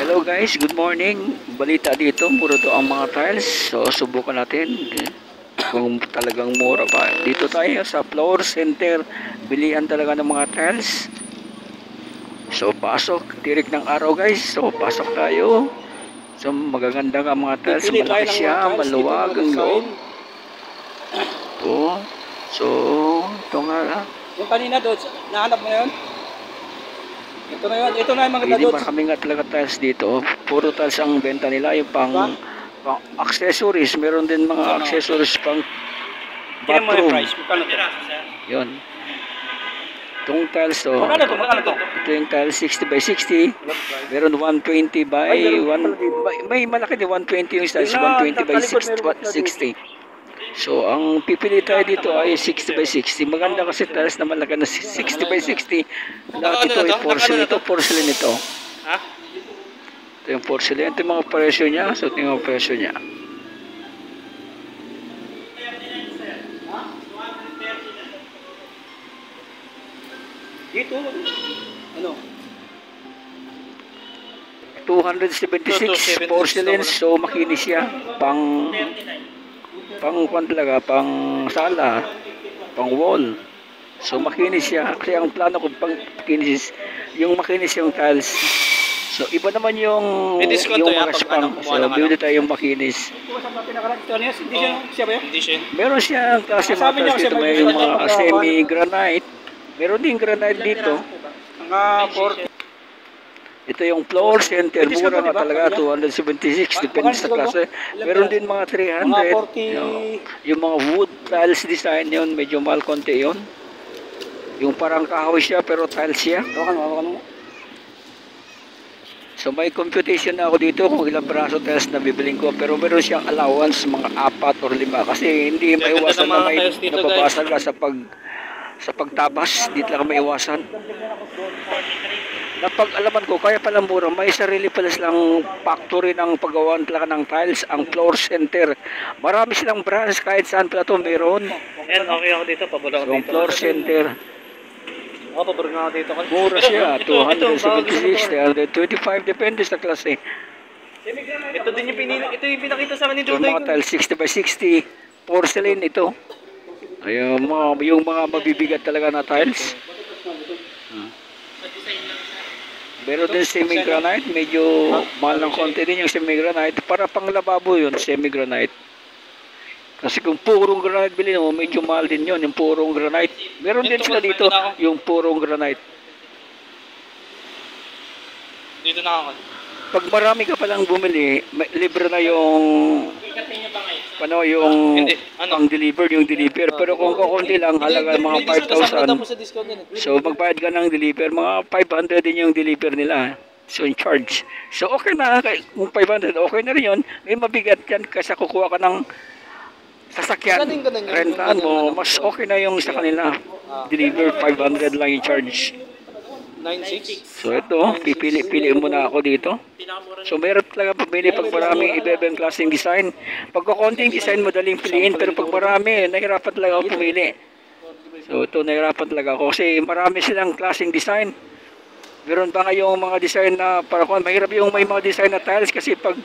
Hello guys, good morning. Balita dito, mura to ang mga tiles. So subukan natin kung talagang mura ba. Dito tayo sa floor center, bilihan talaga ng mga tiles. So pasok, tirik ng araw guys. So pasok tayo. So magaganda nga mga tiles, malaki siya, maluwag ang loob. Ito. So ito nga. Yung kanina doon, nahanap mo yun? Ito na yun, ito na yung mga Hindi doon. marami nga talaga tiles dito. Puro tiles ang benta nila, yung pang accessories. Meron din mga accessories pang Tingnan mo yung bathroom. price, magkano to? Yun. Itong tiles to. Magkano to? Magkano to? Ito yung tiles 60 by 60. Meron 120 by 1. May malaki din 120 yung tiles. 120 by 60. So, ang pipili tayo dito ay 60 by 60. Maganda kasi tiles na malaki na 60 by 60. Lahat ito ay porcelain. Ito porcelain ito. Ha? Ito yung porcelain. Ito yung mga presyo niya. So, ito yung mga presyo niya. Dito, ano? 276 porcelain. So, makinis siya. Pang talaga, pang sala, pang wall. So makinis siya. Kasi ang plano ko pang makinis, yung makinis yung tiles. So iba naman yung mga spang. So bili tayo yung makinis. Meron siyang klase mga tiles dito. May yung mga semi-granite. Meron din granite dito. Mga 40. Ito yung floor center, mura na talaga, 276, depende sa klase. Meron din mga 300, yung mga wood tiles design yun, medyo mahal konti yun. Yung parang kahoy siya, pero tiles siya. So may computation na ako dito kung ilang braso tiles na bibiling ko, pero meron siyang allowance, mga 4 or 5, kasi hindi maiwasan na may nababasag ka sa pagtabas, dito lang maiwasan. Napag-alaman ko, kaya pala mura, may sarili pala silang factory ng paggawan talaga ng tiles, ang floor center. Marami silang branch, kahit saan pala ito meron. Yan, okay ako dito, pabula So, ako dito. floor center. Oo, pabula na ako dito. Mura siya, 276, 325, depende sa klase. Ito din yung pinakita sa akin ni So, Dudoy. mga tiles 60 by 60, porcelain ito. Ayun, yung mga mabibigat talaga na tiles. Meron din semi-granite, medyo mahal ng konti din yung semi-granite. Para pang lababo yun, semi-granite. Kasi kung purong granite bilhin mo, medyo mahal din yun, yung purong granite. Meron din sila dito, yung purong granite. Dito na ako. Pag marami ka palang bumili, libre na yung pang-deliver, yung deliver. Pero kung kukunti lang, halaga mga 5,000. So magbayad ka ng deliver, mga 500 din yung deliver nila. So in charge. So okay na, kung 500, okay na rin yun. May mabigat yan kasi kukuha ka ng sasakyan, rentahan mo, mas okay na yung sa kanila. Deliver, 500 lang yung charge. 9.6. So ito, pipili muna ako dito. So meron talaga pumili pag maraming iba-ibang klaseng design. Pag konting design, madaling piliin. Pero pag marami, nahirapan talaga ako pumili. So ito, nahirapan talaga ako. Kasi marami silang klaseng design. Meron ba ngayong mga design na para kung mahirap yung may mga design na tiles. Kasi pag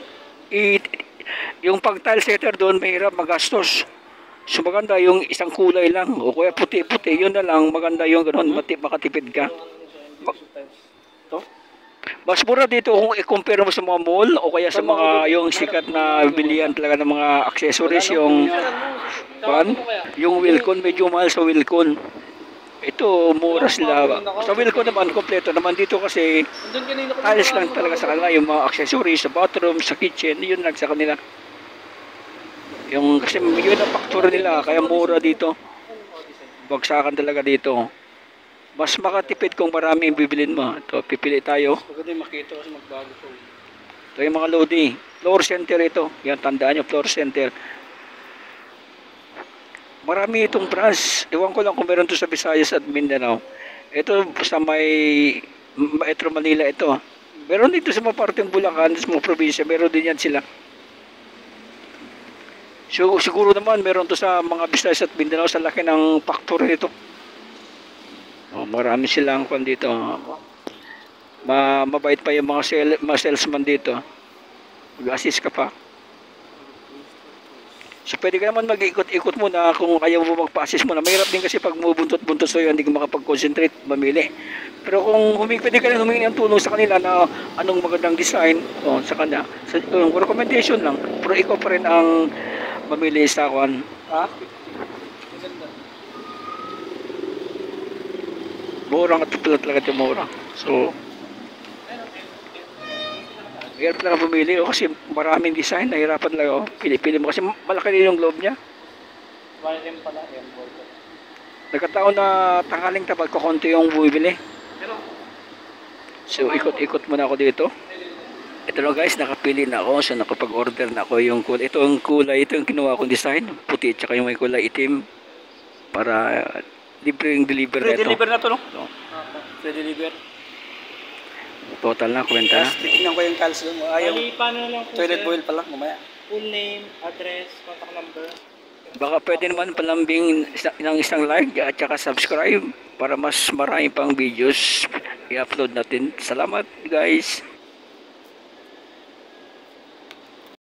yung pag tile setter doon, mahirap, magastos. So maganda yung isang kulay lang. O kaya puti-puti, yun na lang. Maganda yung gano'n, makatipid ka. Mas mura dito kung i-compare mo sa mga mall o kaya sa mga yung sikat na bilihan talaga ng mga accessories, yung Wilcon, medyo mahal sa Wilcon. Ito mura sila. Sa Wilcon naman kompleto naman, dito kasi tiles lang talaga sa kanila, yung mga accessories sa bathroom, sa kitchen, yun lang sa kanila. Yung kasi yun ang factory nila, kaya mura dito. Bagsakan talaga dito. Mas makatipid kung marami yung bibilin mo. Ito, pipili tayo. Maganda yung makita kasi magbago po. Ito yung mga loading. Floor center ito. Yan, tandaan nyo, floor center. Marami itong branch. Iwan ko lang kung meron ito sa Visayas at Mindanao. Ito sa may Metro Manila ito. Meron dito sa mga parteng Bulacan, sa mga probinsya. Meron din yan sila. So, siguro naman meron to sa mga Visayas at Mindanao sa laki ng factory nito. Oh, marami silang kung dito. Mabait pa yung mga salesman dito. Mag-assist ka pa. So pwede ka naman mag-ikot-ikot muna kung ayaw mo magpa-assist muna. Mahirap din kasi pag bumubuntot-buntot sa'yo, hindi ka makapag-concentrate, mamili. Pero kung pwede ka rin humingi ng tulong sa kanila na anong magandang design, sa kanya. Yung recommendation lang. Pero ikaw pa rin ang mamili sa kwan. Ha? Maganda. Murang at pala talaga yung mura. So, hirap lang pumili kasi maraming design, nahirapan lang ako. Pili-pili mo kasi malaki din yung globe niya. Wala din pala. Yan, burger. Nagkataon na tanghaling tapat ko konti yung bumibili. Pero, So ikot-ikot muna ako dito. Ito lang guys, nakapili na ako. So nakapag-order na ako yung kulay. Ito yung kulay, ito yung kinuha kong design. Puti at saka yung may kulay itim. Para libre yung deliver na free ito. deliver na to, no? So, Free deliver. total na, kwenta na. Tapos titignan ko yung calcium. Yung Bali, paano na lang po, toilet sir? bowl pala, mamaya. Full name, address, contact number. Baka pwede naman palambing ng isang like at saka subscribe para mas marami pang videos i-upload natin. Salamat guys!